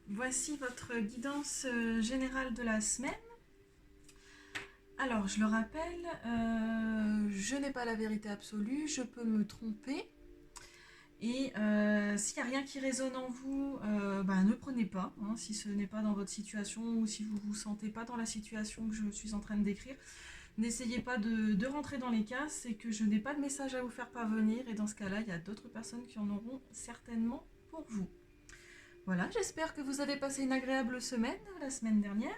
Voici votre guidance générale de la semaine. Alors, je le rappelle, je n'ai pas la vérité absolue, je peux me tromper. Et s'il n'y a rien qui résonne en vous, ne prenez pas. Hein, si ce n'est pas dans votre situation ou si vous ne vous sentez pas dans la situation que je suis en train de décrire, n'essayez pas de rentrer dans les cases. C'est que je n'ai pas de message à vous faire parvenir. Et dans ce cas-là, il y a d'autres personnes qui en auront certainement pour vous. Voilà, j'espère que vous avez passé une agréable semaine, la semaine dernière.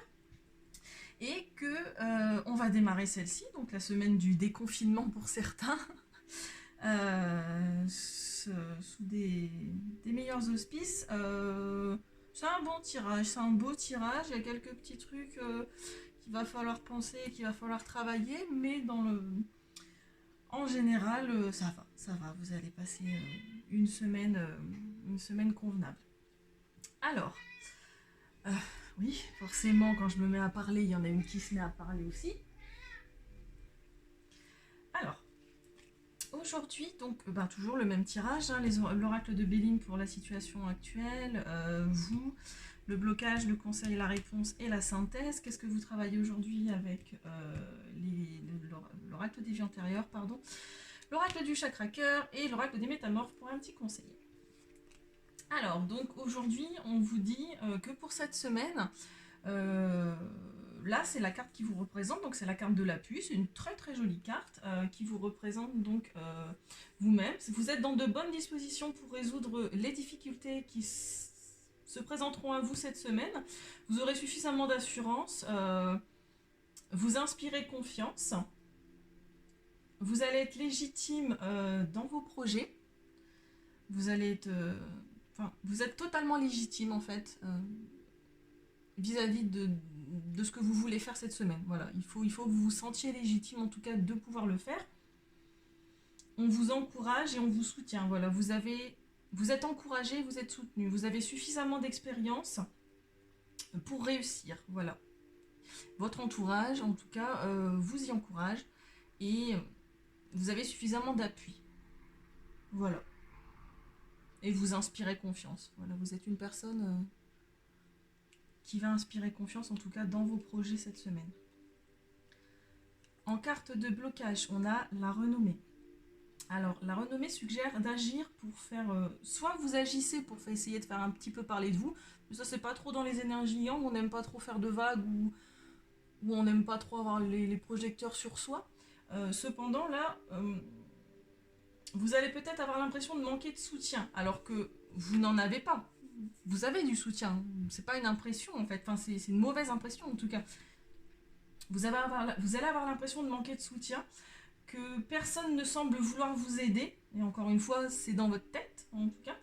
Et que on va démarrer celle-ci, donc la semaine du déconfinement pour certains, sous des meilleurs auspices. C'est un bon tirage, c'est un beau tirage. Il y a quelques petits trucs qu'il va falloir penser, qu'il va falloir travailler, mais en général, ça va. Vous allez passer une semaine convenable. Alors, euh, oui, forcément, quand je me mets à parler, il y en a une qui se met à parler aussi. Alors, aujourd'hui, donc, toujours le même tirage, hein, l'oracle de Béline pour la situation actuelle, vous, le blocage, le conseil, la réponse et la synthèse. Qu'est-ce que vous travaillez aujourd'hui avec l'oracle des vies antérieures, pardon, l'oracle du chakra cœur et l'oracle des métamorphes pour un petit conseil. Alors, donc aujourd'hui, on vous dit que pour cette semaine, là, c'est la carte qui vous représente, donc c'est la carte de l'appui, c'est une très très jolie carte qui vous représente donc vous-même. Vous êtes dans de bonnes dispositions pour résoudre les difficultés qui se présenteront à vous cette semaine. Vous aurez suffisamment d'assurance, vous inspirez confiance, vous allez être légitime dans vos projets, vous allez être... vous êtes totalement légitime en fait vis-à-vis de ce que vous voulez faire cette semaine. Voilà, il faut que vous vous sentiez légitime en tout cas de pouvoir le faire. On vous encourage et on vous soutient. Voilà, vous êtes encouragé, vous êtes soutenu, vous avez suffisamment d'expérience pour réussir. Voilà, votre entourage en tout cas vous y encourage et vous avez suffisamment d'appui. Voilà. Et vous inspirez confiance. Voilà, vous êtes une personne qui va inspirer confiance, en tout cas dans vos projets cette semaine. En carte de blocage, on a la renommée. Alors, la renommée suggère d'agir pour faire... soit vous agissez pour essayer de faire un petit peu parler de vous, mais ça c'est pas trop dans les énergies yang, on n'aime pas trop faire de vagues ou on n'aime pas trop avoir les projecteurs sur soi. Cependant, là, vous allez peut-être avoir l'impression de manquer de soutien, alors que vous n'en avez pas. Vous avez du soutien, c'est pas une impression en fait, enfin, c'est une mauvaise impression en tout cas. Vous allez avoir l'impression de manquer de soutien, que personne ne semble vouloir vous aider, et encore une fois, c'est dans votre tête en tout cas,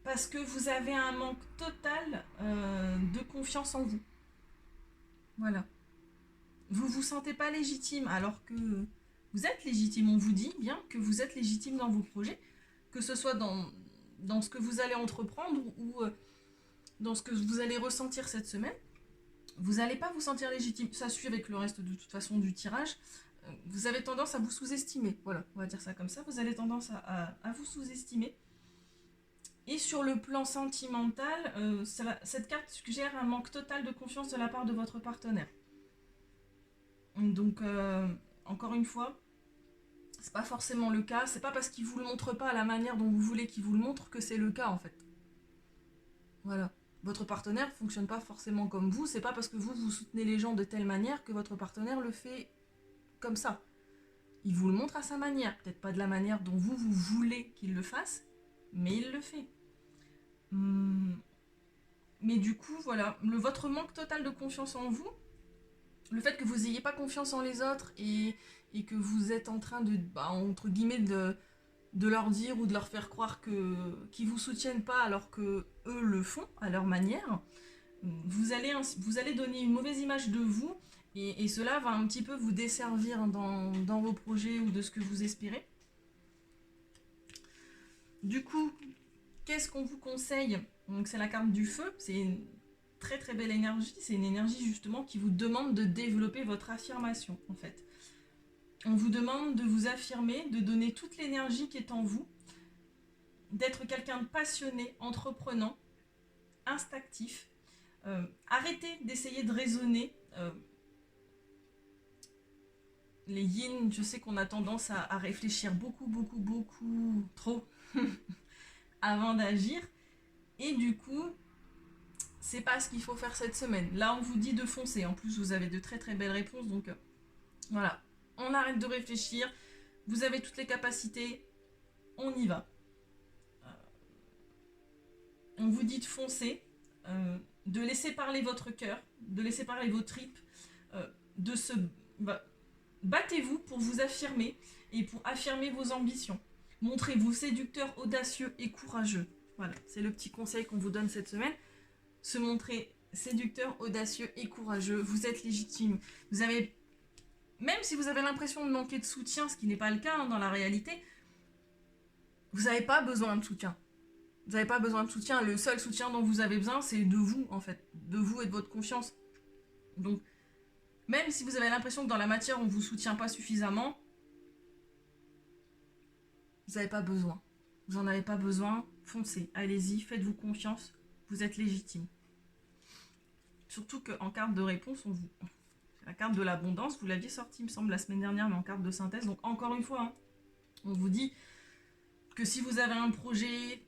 parce que vous avez un manque total de confiance en vous. Voilà. Vous vous sentez pas légitime, alors que vous êtes légitime. On vous dit bien que vous êtes légitime dans vos projets, que ce soit dans ce que vous allez entreprendre ou dans ce que vous allez ressentir cette semaine. Vous n'allez pas vous sentir légitime. Ça suit avec le reste de toute façon du tirage. Vous avez tendance à vous sous-estimer. Voilà, on va dire ça comme ça. Vous avez tendance à vous sous-estimer. Et sur le plan sentimental, cette carte suggère un manque total de confiance de la part de votre partenaire. Donc, encore une fois, c'est pas forcément le cas. C'est pas parce qu'il vous le montre pas à la manière dont vous voulez qu'il vous le montre que c'est le cas en fait. Voilà. Votre partenaire fonctionne pas forcément comme vous. C'est pas parce que vous soutenez les gens de telle manière que votre partenaire le fait comme ça. Il vous le montre à sa manière. Peut-être pas de la manière dont vous voulez qu'il le fasse, mais il le fait. Mais du coup, voilà, votre manque total de confiance en vous, le fait que vous n'ayez pas confiance en les autres et que vous êtes en train de, entre guillemets, de leur dire ou de leur faire croire qu'ils vous soutiennent pas alors que eux le font à leur manière, vous allez donner une mauvaise image de vous et cela va un petit peu vous desservir dans vos projets ou de ce que vous espérez. Du coup, qu'est-ce qu'on vous conseille? Donc c'est la carte du feu, c'est une très très belle énergie, c'est une énergie justement qui vous demande de développer votre affirmation en fait. On vous demande de vous affirmer, de donner toute l'énergie qui est en vous d'être quelqu'un de passionné, entreprenant, instinctif. Arrêtez d'essayer de raisonner. Les yin, je sais qu'on a tendance à réfléchir beaucoup trop avant d'agir. Et du coup, c'est pas ce qu'il faut faire cette semaine. Là, on vous dit de foncer. En plus, vous avez de très très belles réponses. Donc voilà, on arrête de réfléchir. Vous avez toutes les capacités. On y va. On vous dit de foncer, de laisser parler votre cœur, de laisser parler vos tripes, de se... battez-vous pour vous affirmer et pour affirmer vos ambitions. Montrez-vous séducteur, audacieux et courageux. Voilà, c'est le petit conseil qu'on vous donne cette semaine. Se montrer séducteur, audacieux et courageux. Vous êtes légitime. Vous avez... Même si vous avez l'impression de manquer de soutien, ce qui n'est pas le cas dans la réalité, vous n'avez pas besoin de soutien. Vous n'avez pas besoin de soutien. Le seul soutien dont vous avez besoin, c'est de vous, en fait. De vous et de votre confiance. Donc, même si vous avez l'impression que dans la matière, on ne vous soutient pas suffisamment, vous n'avez pas besoin. Vous n'en avez pas besoin. Foncez. Allez-y. Faites-vous confiance. Vous êtes légitime. Surtout qu'en carte de réponse, on vous... La carte de l'abondance, vous l'aviez sortie, il me semble, la semaine dernière, mais en carte de synthèse. Donc, encore une fois, on vous dit que si vous avez un projet,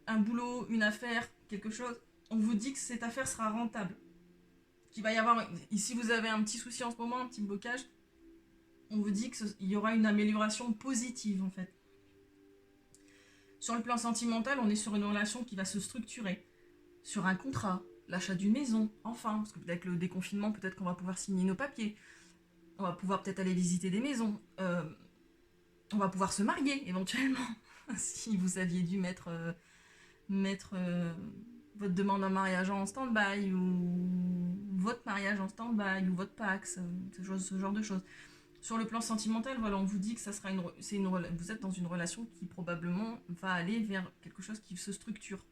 un boulot, une affaire, quelque chose, on vous dit que cette affaire sera rentable. Qu'il va y avoir, si vous avez un petit souci en ce moment, un petit blocage, on vous dit qu'il y aura une amélioration positive, en fait. Sur le plan sentimental, on est sur une relation qui va se structurer. Sur un contrat, l'achat d'une maison, enfin, parce que avec le déconfinement, peut-être qu'on va pouvoir signer nos papiers, on va pouvoir peut-être aller visiter des maisons, on va pouvoir se marier éventuellement, si vous aviez dû mettre votre demande en mariage en stand-by, ou votre mariage en stand-by, ou votre Pax, ce genre de choses. Sur le plan sentimental, voilà, on vous dit que ça sera vous êtes dans une relation qui probablement va aller vers quelque chose qui se structure.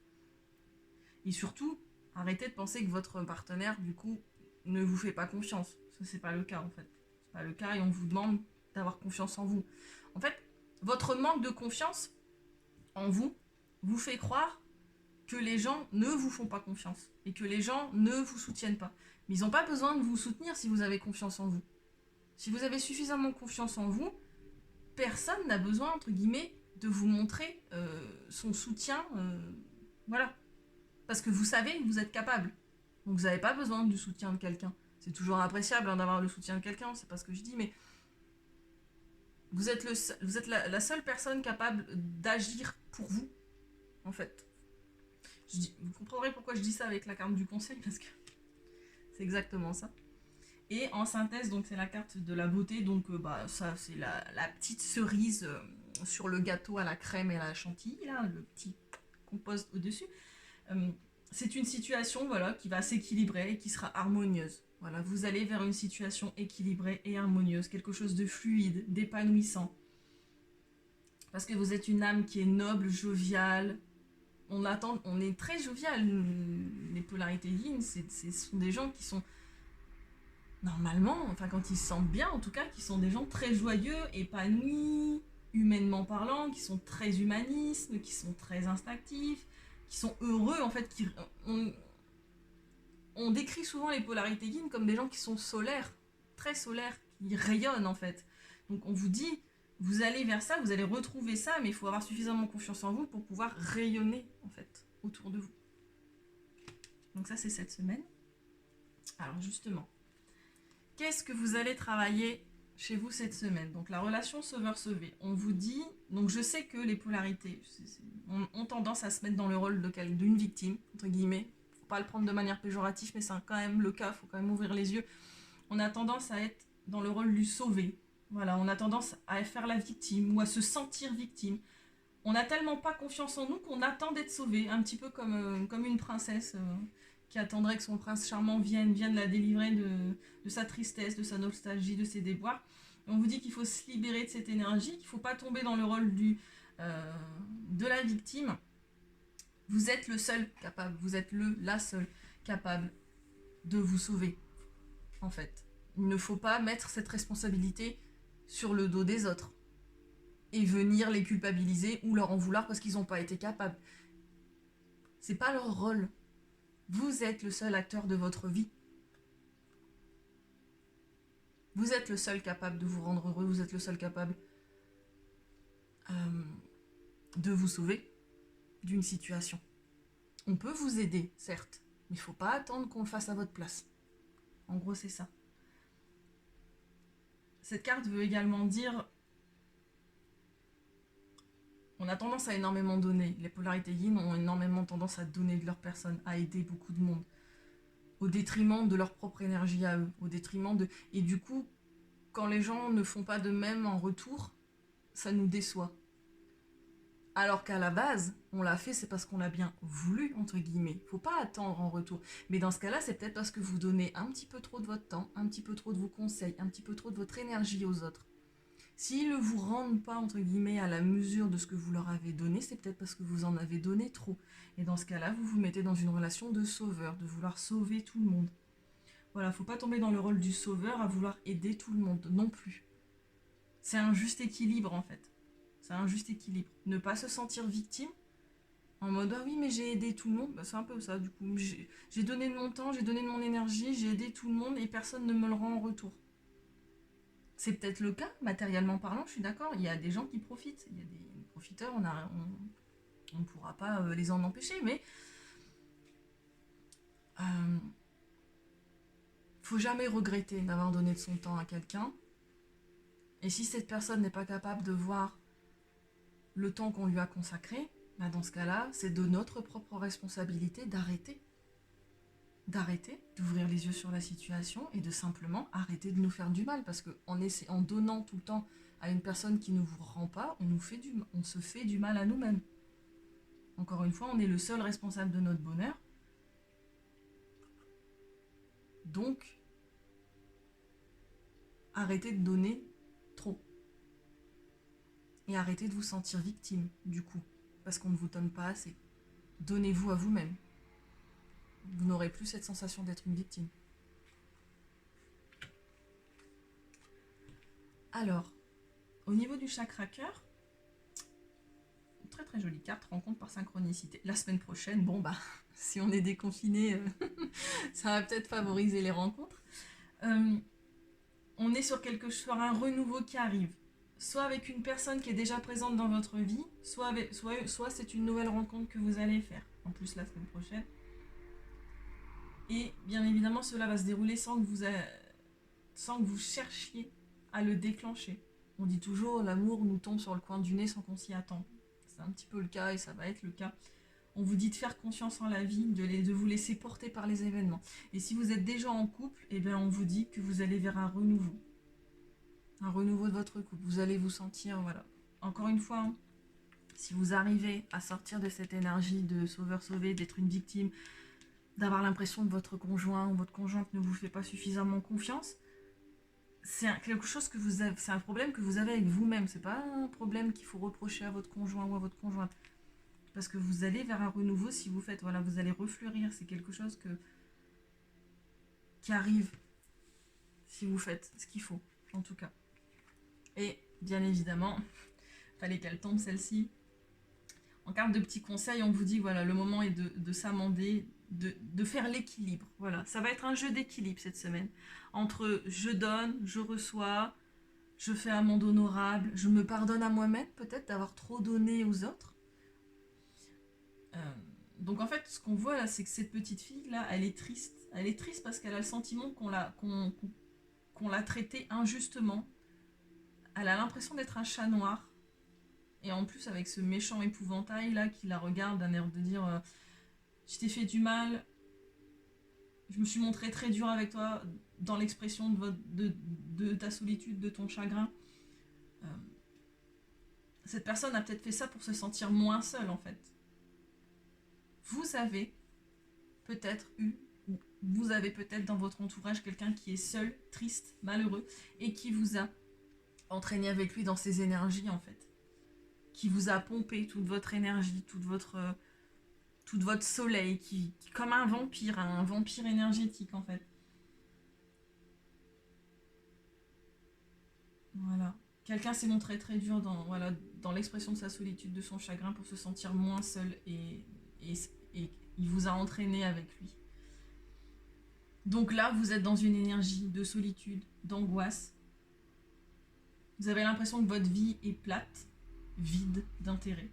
Et surtout, arrêtez de penser que votre partenaire, du coup, ne vous fait pas confiance. Ça, c'est pas le cas, en fait. C'est pas le cas et on vous demande d'avoir confiance en vous. En fait, votre manque de confiance en vous vous fait croire que les gens ne vous font pas confiance et que les gens ne vous soutiennent pas. Mais ils n'ont pas besoin de vous soutenir si vous avez confiance en vous. Si vous avez suffisamment confiance en vous, personne n'a besoin, entre guillemets, de vous montrer son soutien. Voilà. Parce que vous savez que vous êtes capable. Donc vous n'avez pas besoin du soutien de quelqu'un. C'est toujours appréciable d'avoir le soutien de quelqu'un, c'est pas ce que je dis, mais vous êtes la seule personne capable d'agir pour vous, en fait. Vous comprendrez pourquoi je dis ça avec la carte du conseil, parce que c'est exactement ça. Et en synthèse, donc c'est la carte de la beauté, donc ça c'est la petite cerise sur le gâteau à la crème et à la chantilly, là, le petit compost au-dessus. C'est une situation, voilà, qui va s'équilibrer et qui sera harmonieuse. Voilà, vous allez vers une situation équilibrée et harmonieuse, quelque chose de fluide, d'épanouissant. Parce que vous êtes une âme qui est noble, joviale. On est très jovial. Les polarités yin, ce sont des gens qui sont normalement, enfin quand ils se sentent bien en tout cas, qui sont des gens très joyeux, épanouis, humainement parlant, qui sont très humanistes, qui sont très instinctifs, qui sont heureux en fait. On décrit souvent les polarités yin comme des gens qui sont solaires, très solaires, qui rayonnent en fait. Donc on vous dit, vous allez vers ça, vous allez retrouver ça, mais il faut avoir suffisamment confiance en vous pour pouvoir rayonner en fait autour de vous. Donc ça c'est cette semaine. Alors justement, qu'est-ce que vous allez travailler chez vous cette semaine? Donc la relation sauveur-sauvé. On vous dit, donc je sais que les polarités ont tendance à se mettre dans le rôle d'une victime, entre guillemets. Faut pas le prendre de manière péjorative, mais c'est quand même le cas, faut quand même ouvrir les yeux. On a tendance à être dans le rôle du sauvé. Voilà, on a tendance à faire la victime ou à se sentir victime. On n'a tellement pas confiance en nous qu'on attend d'être sauvé, un petit peu comme une princesse qui attendrait que son prince charmant vienne la délivrer de sa tristesse, de sa nostalgie, de ses déboires. Et on vous dit qu'il faut se libérer de cette énergie, qu'il ne faut pas tomber dans le rôle de la victime. Vous êtes le seul capable, vous êtes la seule capable de vous sauver, en fait. Il ne faut pas mettre cette responsabilité sur le dos des autres. et venir les culpabiliser ou leur en vouloir parce qu'ils n'ont pas été capables. C'est pas leur rôle. Vous êtes le seul acteur de votre vie. Vous êtes le seul capable de vous rendre heureux, vous êtes le seul capable de vous sauver d'une situation. On peut vous aider, certes, mais il ne faut pas attendre qu'on le fasse à votre place. En gros, c'est ça. Cette carte veut également dire... On a tendance à énormément donner. Les polarités yin ont énormément tendance à donner de leur personne, à aider beaucoup de monde, au détriment de leur propre énergie à eux, au détriment de... Et du coup, quand les gens ne font pas de même en retour, ça nous déçoit. Alors qu'à la base, on l'a fait, c'est parce qu'on l'a bien voulu, entre guillemets. Faut pas attendre en retour. Mais dans ce cas-là, c'est peut-être parce que vous donnez un petit peu trop de votre temps, un petit peu trop de vos conseils, un petit peu trop de votre énergie aux autres. S'ils ne vous rendent pas, entre guillemets, à la mesure de ce que vous leur avez donné, c'est peut-être parce que vous en avez donné trop. Et dans ce cas-là, vous vous mettez dans une relation de sauveur, de vouloir sauver tout le monde. Voilà, faut pas tomber dans le rôle du sauveur à vouloir aider tout le monde, non plus. C'est un juste équilibre, en fait. C'est un juste équilibre. Ne pas se sentir victime, en mode « Ah oui, mais j'ai aidé tout le monde », bah, c'est un peu ça, du coup. J'ai donné de mon temps, j'ai donné de mon énergie, j'ai aidé tout le monde et personne ne me le rend en retour. C'est peut-être le cas, matériellement parlant, je suis d'accord. Il y a des gens qui profitent. Il y a des profiteurs, on ne pourra pas les en empêcher, mais... faut jamais regretter d'avoir donné de son temps à quelqu'un. Et si cette personne n'est pas capable de voir le temps qu'on lui a consacré, bah dans ce cas-là, c'est de notre propre responsabilité d'arrêter. D'arrêter, d'ouvrir les yeux sur la situation et de simplement arrêter de nous faire du mal. Parce qu'en donnant tout le temps à une personne qui ne vous rend pas, on se fait du mal à nous-mêmes. Encore une fois, on est le seul responsable de notre bonheur. Donc, arrêtez de donner trop. Et arrêtez de vous sentir victime, du coup, parce qu'on ne vous donne pas assez. Donnez-vous à vous-même. Vous n'aurez plus cette sensation d'être une victime. Alors, au niveau du chakra cœur, très très jolie carte, rencontre par synchronicité. La semaine prochaine, bon bah, si on est déconfiné, ça va peut-être favoriser les rencontres. On est sur un renouveau qui arrive. Soit avec une personne qui est déjà présente dans votre vie, soit c'est une nouvelle rencontre que vous allez faire. En plus, la semaine prochaine. Et bien évidemment, cela va se dérouler sans que vous cherchiez à le déclencher. On dit toujours, l'amour nous tombe sur le coin du nez sans qu'on s'y attende. C'est un petit peu le cas et ça va être le cas. On vous dit de faire confiance en la vie, de vous laisser porter par les événements. Et si vous êtes déjà en couple, eh bien on vous dit que vous allez vers un renouveau. Un renouveau de votre couple. Vous allez vous sentir, voilà. Encore une fois, hein, si vous arrivez à sortir de cette énergie de sauveur-sauvé, d'être une victime, d'avoir l'impression que votre conjoint ou votre conjointe ne vous fait pas suffisamment confiance, c'est quelque chose que vous avez, c'est un problème que vous avez avec vous-même. C'est pas un problème qu'il faut reprocher à votre conjoint ou à votre conjointe. Parce que vous allez vers un renouveau si vous faites, voilà, vous allez refleurir. C'est quelque chose qui arrive si vous faites ce qu'il faut, en tout cas. Et bien évidemment, fallait qu'elle tombe celle-ci. En carte de petits conseils, on vous dit, voilà, le moment est de s'amender, de faire l'équilibre. Voilà, ça va être un jeu d'équilibre cette semaine. Entre je donne, je reçois, je fais un monde honorable, je me pardonne à moi-même peut-être d'avoir trop donné aux autres. Donc en fait, ce qu'on voit là, c'est que cette petite fille-là, elle est triste. Elle est triste parce qu'elle a le sentiment qu'on l'a traitée injustement. Elle a l'impression d'être un chat noir. Et en plus, avec ce méchant épouvantail là qui la regarde d'un air de dire je t'ai fait du mal, je me suis montré très dur avec toi dans l'expression de ta solitude, de ton chagrin. Cette personne a peut-être fait ça pour se sentir moins seule en fait. Vous avez peut-être dans votre entourage quelqu'un qui est seul, triste, malheureux et qui vous a entraîné avec lui dans ses énergies en fait. Qui vous a pompé toute votre énergie, toute votre soleil, qui comme un vampire énergétique en fait. Voilà. Quelqu'un s'est montré très dur dans, voilà, dans l'expression de sa solitude, de son chagrin, pour se sentir moins seul, et il vous a entraîné avec lui. Donc là, vous êtes dans une énergie de solitude, d'angoisse. Vous avez l'impression que votre vie est plate, vide d'intérêt.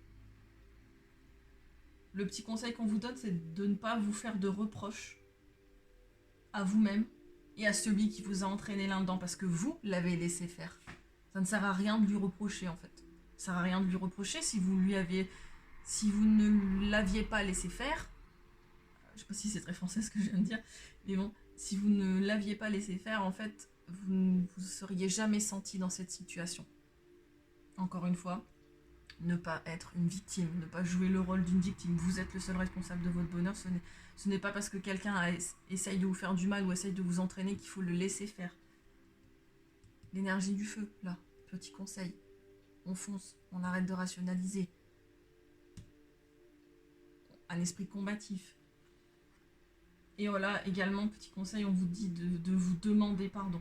Le petit conseil qu'on vous donne, c'est de ne pas vous faire de reproches à vous-même et à celui qui vous a entraîné là-dedans, parce que vous l'avez laissé faire. Ça ne sert à rien de lui reprocher, en fait. Ça sert à rien de lui reprocher si vous ne l'aviez pas laissé faire. Je sais pas si c'est très français ce que je viens de dire, mais bon, si vous ne l'aviez pas laissé faire, en fait, vous ne vous seriez jamais senti dans cette situation. Encore une fois, ne pas être une victime, ne pas jouer le rôle d'une victime. Vous êtes le seul responsable de votre bonheur. Ce n'est pas parce que quelqu'un essaye de vous faire du mal ou essaye de vous entraîner qu'il faut le laisser faire. L'énergie du feu, là, petit conseil. On fonce, on arrête de rationaliser. Un esprit combatif. Et voilà, également, petit conseil, on vous dit de vous demander pardon.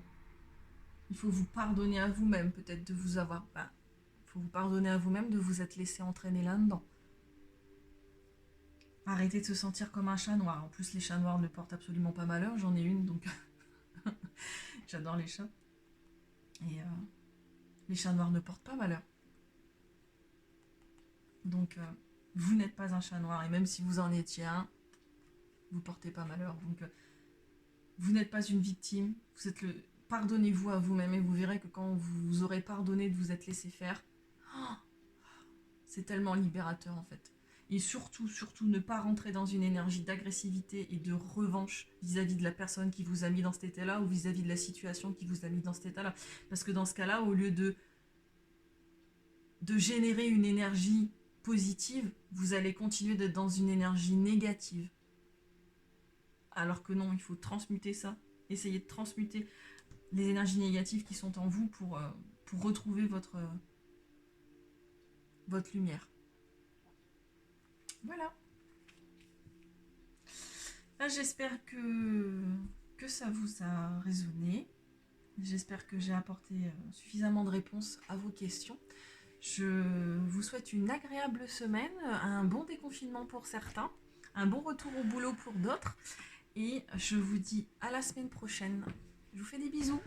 Il faut vous pardonner à vous-même, peut-être de vous avoir... il faut vous pardonner à vous-même de vous être laissé entraîner là-dedans. Arrêtez de se sentir comme un chat noir. En plus, les chats noirs ne portent absolument pas malheur. J'en ai une, donc j'adore les chats. Et les chats noirs ne portent pas malheur. Donc, vous n'êtes pas un chat noir. Et même si vous en étiez un, vous portez pas malheur. Donc, vous n'êtes pas une victime. Vous êtes le... Pardonnez-vous à vous-même et vous verrez que quand vous aurez pardonné de vous être laissé faire, c'est tellement libérateur en fait. Et surtout, surtout, ne pas rentrer dans une énergie d'agressivité et de revanche vis-à-vis de la personne qui vous a mis dans cet état-là ou vis-à-vis de la situation qui vous a mis dans cet état-là. Parce que dans ce cas-là, au lieu de générer une énergie positive, vous allez continuer d'être dans une énergie négative. Alors que non, il faut transmuter ça. Essayez de transmuter les énergies négatives qui sont en vous pour retrouver votre lumière. Voilà. Là, j'espère que ça vous a résonné. J'espère que j'ai apporté suffisamment de réponses à vos questions. Je vous souhaite une agréable semaine, un bon déconfinement pour certains, un bon retour au boulot pour d'autres. Et je vous dis à la semaine prochaine. Je vous fais des bisous.